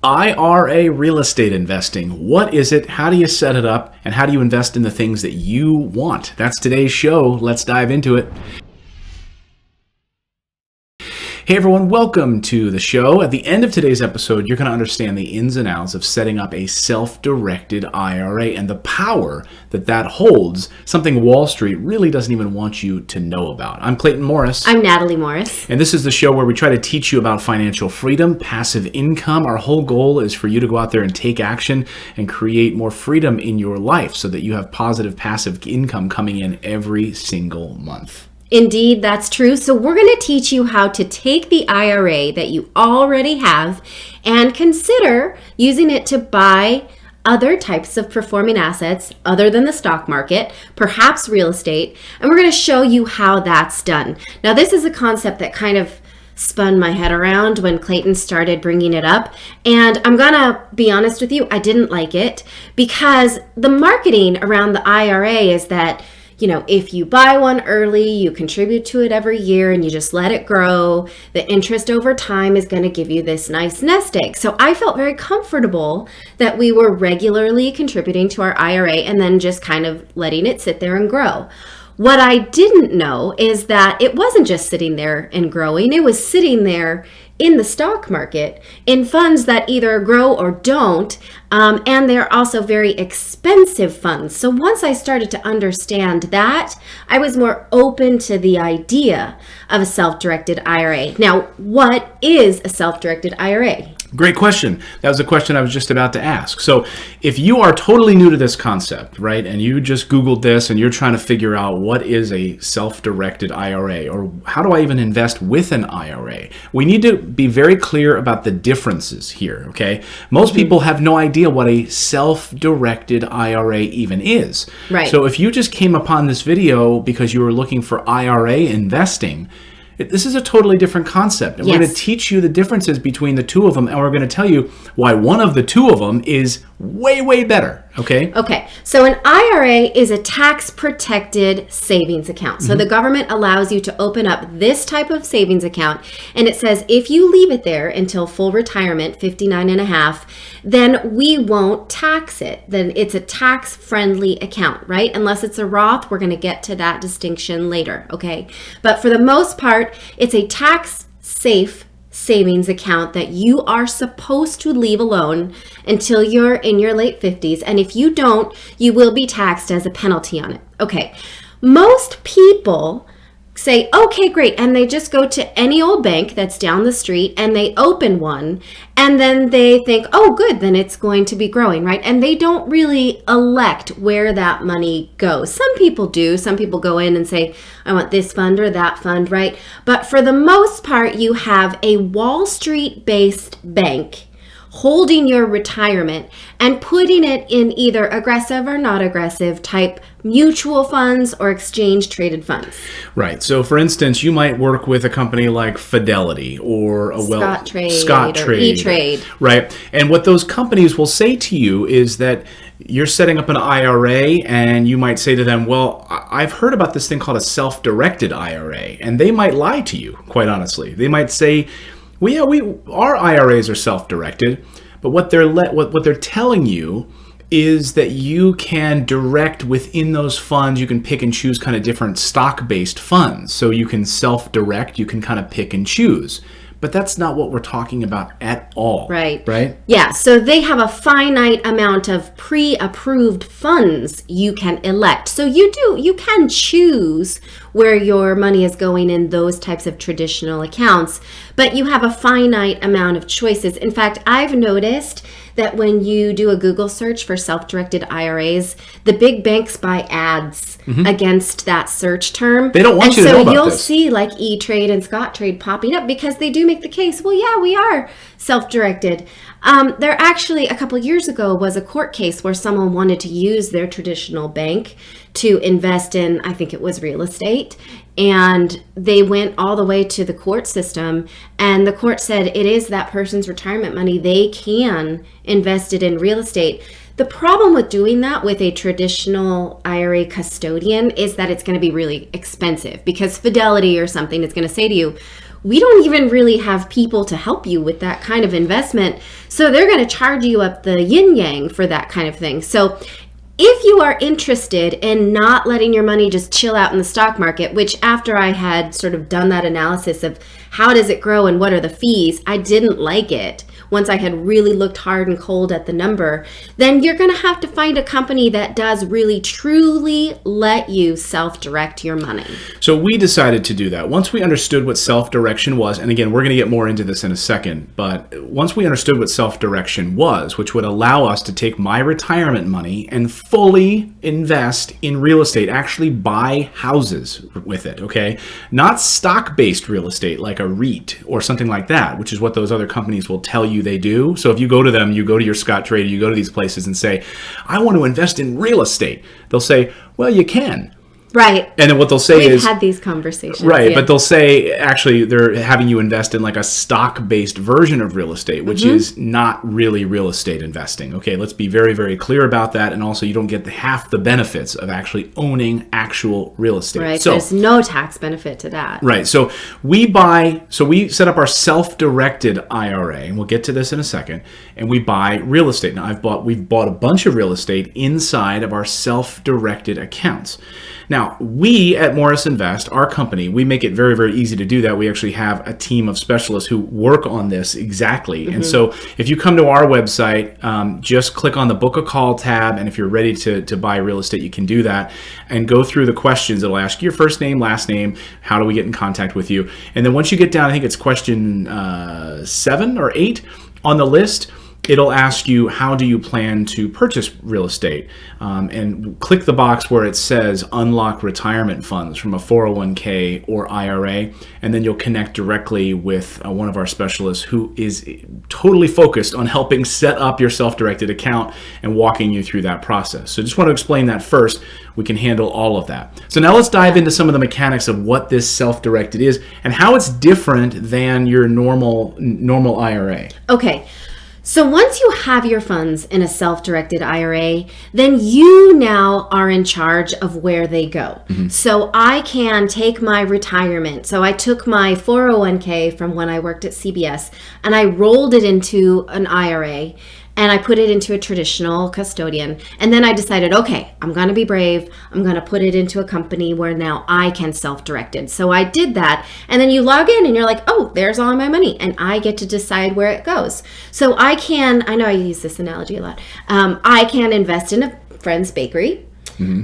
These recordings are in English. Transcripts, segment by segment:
IRA real estate investing. What is it? How do you set it up? And how do you invest in the things that you want? That's today's show. Let's dive into it. Hey everyone, welcome to the show. At the end of today's episode, you're going to understand the ins and outs of setting up a self-directed IRA and the power that that holds, something Wall Street really doesn't even want you to know about. I'm Clayton Morris. I'm Natali Morris. And this is the show where we try to teach you about financial freedom, passive income. Our whole goal is for you to go out there and take action and create more freedom in your life so that you have positive passive income coming in every single month. Indeed, that's true. So we're going to teach you how to take the IRA that you already have and consider using it to buy other types of performing assets other than the stock market, perhaps real estate, and we're going to show you how that's done. Now, this is a concept that kind of spun my head around when Clayton started bringing it up, and I'm going to be honest with you, I didn't like it because the marketing around the IRA is that if you buy one early, you contribute to it every year and you just let it grow, the interest over time is going to give you this nice nest egg. So I felt very comfortable that we were regularly contributing to our IRA and then just kind of letting it sit there and grow. What I didn't know is that it wasn't just sitting there and growing, it was sitting there in the stock market in funds that either grow or don't, and they're also very expensive funds. So once I started to understand that, I was more open to the idea of a self-directed IRA. Now, what is a self-directed IRA? Great question. That was a question I was just about to ask. So if you are totally new to this concept, right, and you just Googled this and you're trying to figure out what is a self-directed IRA or how do I even invest with an IRA, we need to be very clear about the differences here, okay? Most people have no idea what a self-directed IRA even is. Right. So if you just came upon this video because you were looking for IRA investing, this is a totally different concept. And We're going to teach you the differences between the two of them, and we're going to tell you why one of the two of them is way, way better. Okay? Okay. So an IRA is a tax-protected savings account. So the government allows you to open up this type of savings account, and it says if you leave it there until full retirement, 59 and a half, then we won't tax it. Then it's a tax-friendly account, right? Unless it's a Roth. We're going to get to that distinction later, okay? But for the most part, it's a tax-safe savings account that you are supposed to leave alone until you're in your late 50s. And if you don't, you will be taxed as a penalty on it. Okay. Most people say, okay, great. And they just go to any old bank that's down the street and they open one. And then they think, oh, good, then it's going to be growing, right? And they don't really elect where that money goes. Some people do. Some people go in and say, I want this fund or that fund, right? But for the most part, you have a Wall Street-based bank holding your retirement and putting it in either aggressive or not aggressive type mutual funds or exchange traded funds. Right. So for instance, you might work with a company like Fidelity or Scottrade, E-Trade. Right. And what those companies will say to you is that you're setting up an IRA and you might say to them, well, I've heard about this thing called a self-directed IRA. And they might lie to you, quite honestly. They might say, well, yeah, our IRAs are self-directed, but what they're telling you is that you can direct within those funds. You can pick and choose kind of different stock-based funds. So you can self-direct, you can kind of pick and choose. But that's not what we're talking about at all. Right. Right? Yeah. So they have a finite amount of pre-approved funds you can elect. So you can choose where your money is going in those types of traditional accounts, but you have a finite amount of choices. In fact, I've noticed that when you do a Google search for self-directed IRAs, the big banks buy ads against that search term. They don't want you to know about this. So you'll see like E-Trade and Scottrade popping up because they do make the case, well, yeah, we are self-directed. There actually, a couple years ago, was a court case where someone wanted to use their traditional bank to invest in, I think it was real estate, and they went all the way to the court system, and the court said it is that person's retirement money. They can invest it in real estate. The problem with doing that with a traditional IRA custodian is that it's going to be really expensive because Fidelity or something is going to say to you, we don't even really have people to help you with that kind of investment. So they're going to charge you up the yin yang for that kind of thing. So if you are interested in not letting your money just chill out in the stock market, which after I had sort of done that analysis of how does it grow and what are the fees, I didn't like it. Once I had really looked hard and cold at the number, then you're going to have to find a company that does really truly let you self-direct your money. So we decided to do that. Once we understood what self-direction was, and again, we're going to get more into this in a second, but once we understood what self-direction was, which would allow us to take my retirement money and fully invest in real estate, actually buy houses with it, okay? Not stock-based real estate like a REIT or something like that, which is what those other companies will tell you they do. So if you go to them, you go to your Scottrade, you go to these places and say, I want to invest in real estate. They'll say, well, you can. Right. And then what they'll say We've is... had these conversations. Right, yeah. but they'll say, actually, they're having you invest in like a stock-based version of real estate, which is not really real estate investing. Okay, let's be very, very clear about that. And also, you don't get half the benefits of actually owning actual real estate. Right, So, there's no tax benefit to that. right, so we set up our self-directed IRA, and we'll get to this in a second, and we buy real estate. Now, we've bought a bunch of real estate inside of our self-directed accounts. Now, we at Morris Invest, our company, we make it very, very easy to do that. We actually have a team of specialists who work on this exactly. And so if you come to our website, just click on the Book a Call tab, and if you're ready to buy real estate, you can do that and go through the questions. It'll ask you your first name, last name, how do we get in contact with you? And then once you get down, I think it's question 7 or 8 on the list, it'll ask you, how do you plan to purchase real estate? And click the box where it says unlock retirement funds from a 401k or IRA, and then you'll connect directly with one of our specialists who is totally focused on helping set up your self-directed account and walking you through that process. So just want to explain that first. We can handle all of that. So now let's dive into some of the mechanics of what this self-directed is and how it's different than your normal IRA. Okay. So once you have your funds in a self-directed IRA, then you now are in charge of where they go. So I can take my retirement. So I took my 401k from when I worked at CBS and I rolled it into an IRA and I put it into a traditional custodian. And then I decided, okay, I'm going to be brave. I'm going to put it into a company where now I can self-direct it. So I did that. And then you log in and you're like, oh, there's all my money. And I get to decide where it goes. So I know I use this analogy a lot. I can invest in a friend's bakery.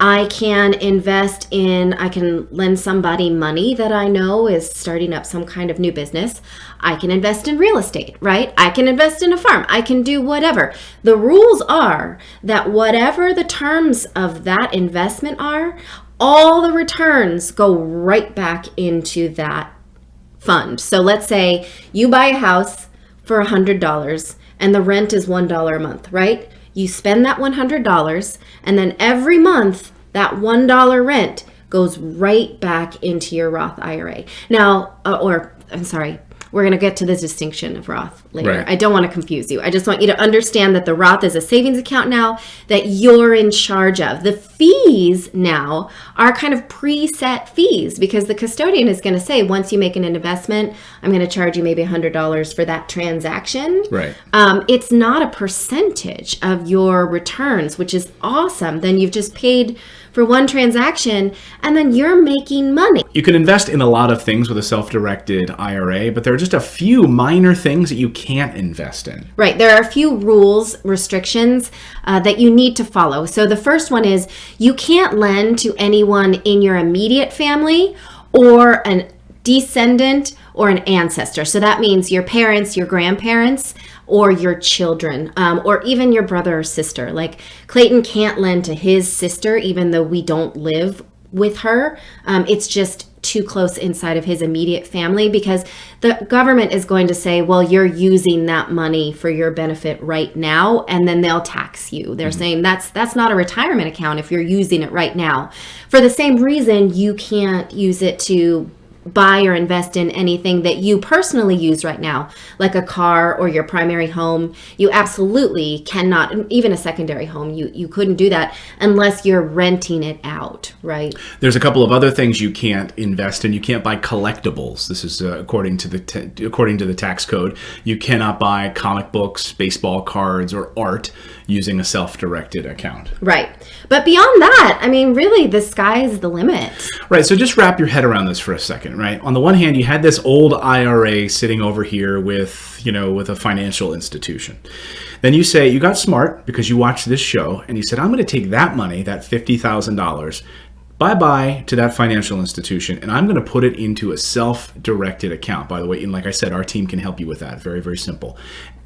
I can I can lend somebody money that I know is starting up some kind of new business. I can invest in real estate, right? I can invest in a farm. I can do whatever. The rules are that whatever the terms of that investment are, all the returns go right back into that fund. So let's say you buy a house for $100 and the rent is $1 a month, right? You spend that $100 and then every month that $1 rent goes right back into your Roth IRA. Now, we're going to get to the distinction of Roth later. Right. I don't want to confuse you. I just want you to understand that the Roth is a savings account now that you're in charge of. The fees now are kind of preset fees because the custodian is going to say, once you make an investment, I'm going to charge you maybe $100 for that transaction. Right. It's not a percentage of your returns, which is awesome. Then you've just paid for one transaction and then you're making money. You can invest in a lot of things with a self-directed IRA, but there are just a few minor things that you can't invest in. Right. There are a few rules, restrictions that you need to follow. So the first one is you can't lend to anyone in your immediate family or an descendant or an ancestor. So that means your parents, your grandparents, or your children, or even your brother or sister. Like Clayton can't lend to his sister, even though we don't live with her. It's just too close inside of his immediate family because the government is going to say, well, you're using that money for your benefit right now, and then they'll tax you. They're saying that's not a retirement account if you're using it right now. For the same reason, you can't use it to buy or invest in anything that you personally use right now, like a car or your primary home. You absolutely cannot, even a secondary home, you couldn't do that unless you're renting it out, right? There's a couple of other things you can't invest in. You can't buy collectibles. This is according to the tax code. You cannot buy comic books, baseball cards, or art using a self-directed account. Right. But beyond that, I mean, really, the sky is the limit. Right. So just wrap your head around this for a second, right? On the one hand, you had this old IRA sitting over here with a financial institution. Then you say you got smart because you watched this show and you said, I'm going to take that money, that $50,000, bye-bye to that financial institution, and I'm going to put it into a self-directed account. By the way, and like I said, our team can help you with that. Very, very simple.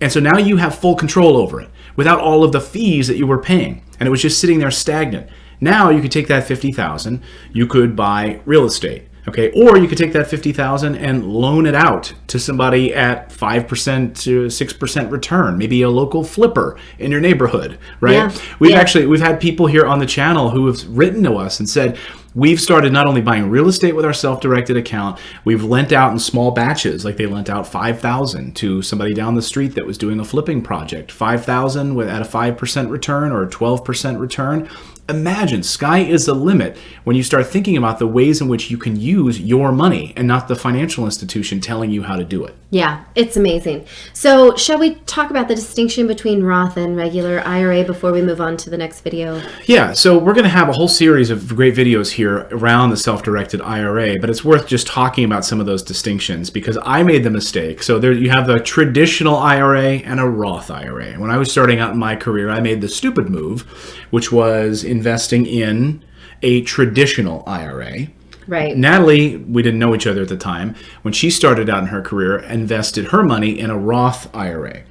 And so now you have full control over it without all of the fees that you were paying, and it was just sitting there stagnant. Now you could take that $50,000, you could buy real estate. Okay, or you could take that $50,000 and loan it out to somebody at 5% to 6% return, maybe a local flipper in your neighborhood, right? Yeah. We've had people here on the channel who have written to us and said, we've started not only buying real estate with our self-directed account, we've lent out in small batches, like they lent out $5,000 to somebody down the street that was doing a flipping project, $5,000 at a 5% return or a 12% return. Imagine, sky is the limit when you start thinking about the ways in which you can use your money and not the financial institution telling you how to do it. Yeah, it's amazing. So shall we talk about the distinction between Roth and regular IRA before we move on to the next video? Yeah, so we're going to have a whole series of great videos here around the self-directed IRA, but it's worth just talking about some of those distinctions because I made the mistake. So there you have the traditional IRA and a Roth IRA. When I was starting out in my career, I made the stupid move, which was investing in a traditional IRA. Right. Natalie, we didn't know each other at the time, when she started out in her career, invested her money in a Roth IRA.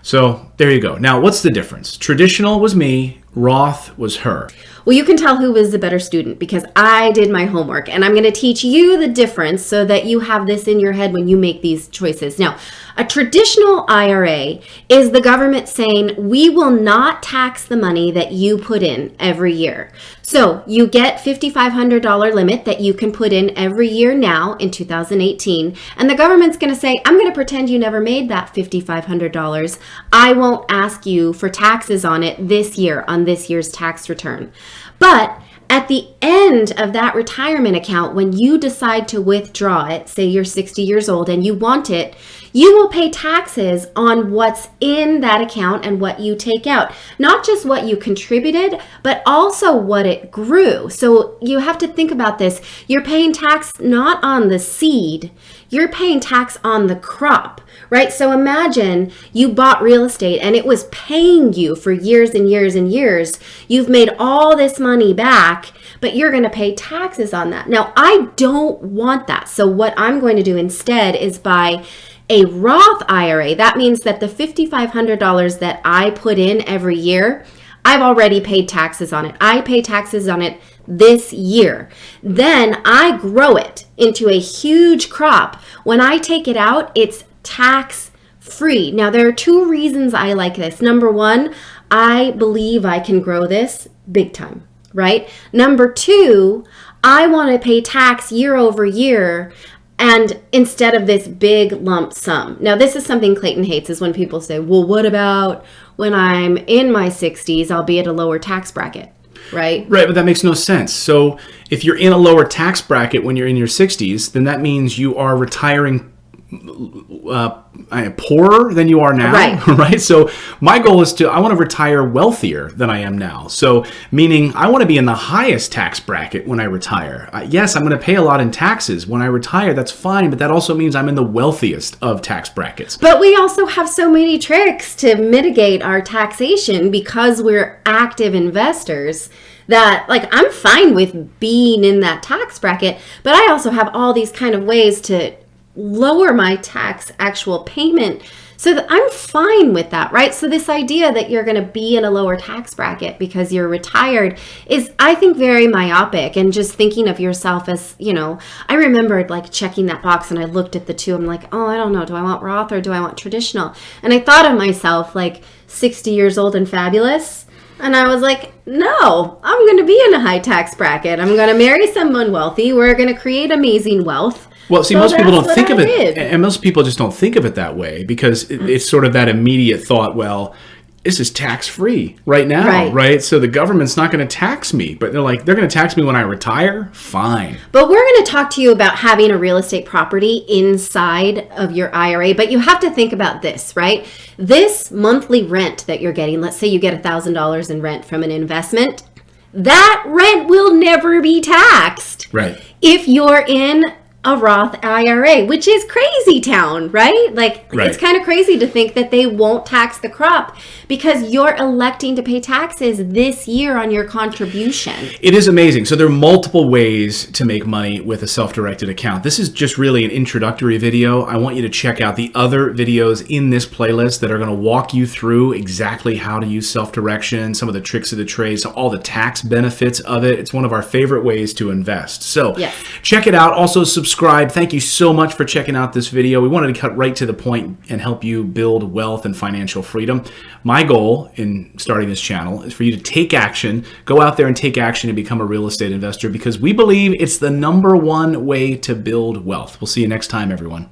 So there you go. Now, what's the difference? Traditional was me, Roth was her. Well, you can tell who was the better student because I did my homework and I'm going to teach you the difference so that you have this in your head when you make these choices. Now, a traditional IRA is the government saying we will not tax the money that you put in every year. So you get $5,500 limit that you can put in every year now in 2018. And the government's going to say, I'm going to pretend you never made that $5,500. I won't ask you for taxes on it this year on this year's tax return. But at the end of that retirement account, when you decide to withdraw it, say you're 60 years old and you want it, you will pay taxes on what's in that account and what you take out. Not just what you contributed, but also what it grew. So you have to think about this. You're paying tax not on the seed, you're paying tax on the crop, right? So imagine you bought real estate and it was paying you for years and years and years. You've made all this money back, but you're going to pay taxes on that. Now, I don't want that. So what I'm going to do instead is buy a Roth IRA. That means that the $5,500 that I put in every year, I've already paid taxes on it. I pay taxes on it this year. Then I grow it into a huge crop. When I take it out, it's tax free. Now, there are two reasons I like this. Number one, I believe I can grow this big time, right? Number two, I want to pay tax year over year and instead of this big lump sum. Now, this is something Clayton hates is when people say, well, what about when I'm in my 60s, I'll be at a lower tax bracket, right? Right, but that makes no sense. So if you're in a lower tax bracket when you're in your 60s, then that means you are retiring poorer than you are now, right? So my goal is I want to retire wealthier than I am now. So meaning I want to be in the highest tax bracket when I retire. Yes, I'm going to pay a lot in taxes when I retire. That's fine, but that also means I'm in the wealthiest of tax brackets. But we also have so many tricks to mitigate our taxation because we're active investors that, like, I'm fine with being in that tax bracket, but I also have all these kind of ways to lower my tax actual payment so that I'm fine with that, right? So this idea that you're going to be in a lower tax bracket because you're retired is, I think, very myopic and just thinking of yourself as, you know, I remembered like checking that box and I looked at the two. I'm like, oh, I don't know. Do I want Roth or do I want traditional? And I thought of myself like 60 years old and fabulous. And I was like, no, I'm going to be in a high tax bracket. I'm going to marry someone wealthy. We're going to create amazing wealth. Well, see, So most people that's don't think what of I it, did. and most people just don't think of it that way because it's sort of that immediate thought, well, this is tax-free right now, right? So the government's not going to tax me, but they're like, they're going to tax me when I retire? Fine. But we're going to talk to you about having a real estate property inside of your IRA. But you have to think about this, right? This monthly rent that you're getting, let's say you get $1,000 in rent from an investment, that rent will never be taxed. Right. If you're in a Roth IRA, which is crazy town, right? Like, Right. it's kind of crazy to think that they won't tax the crop because you're electing to pay taxes this year on your contribution. It is amazing. So there are multiple ways to make money with a self-directed account. This is just really an introductory video. I want you to check out the other videos in this playlist that are going to walk you through exactly how to use self-direction, some of the tricks of the trade, so all the tax benefits of it. It's one of our favorite ways to invest. So Yes. check it out. Also subscribe. Thank you so much for checking out this video. We wanted to cut right to the point and help you build wealth and financial freedom. My goal in starting this channel is for you to take action, go out there and take action and become a real estate investor because we believe it's the #1 way to build wealth. We'll see you next time, everyone.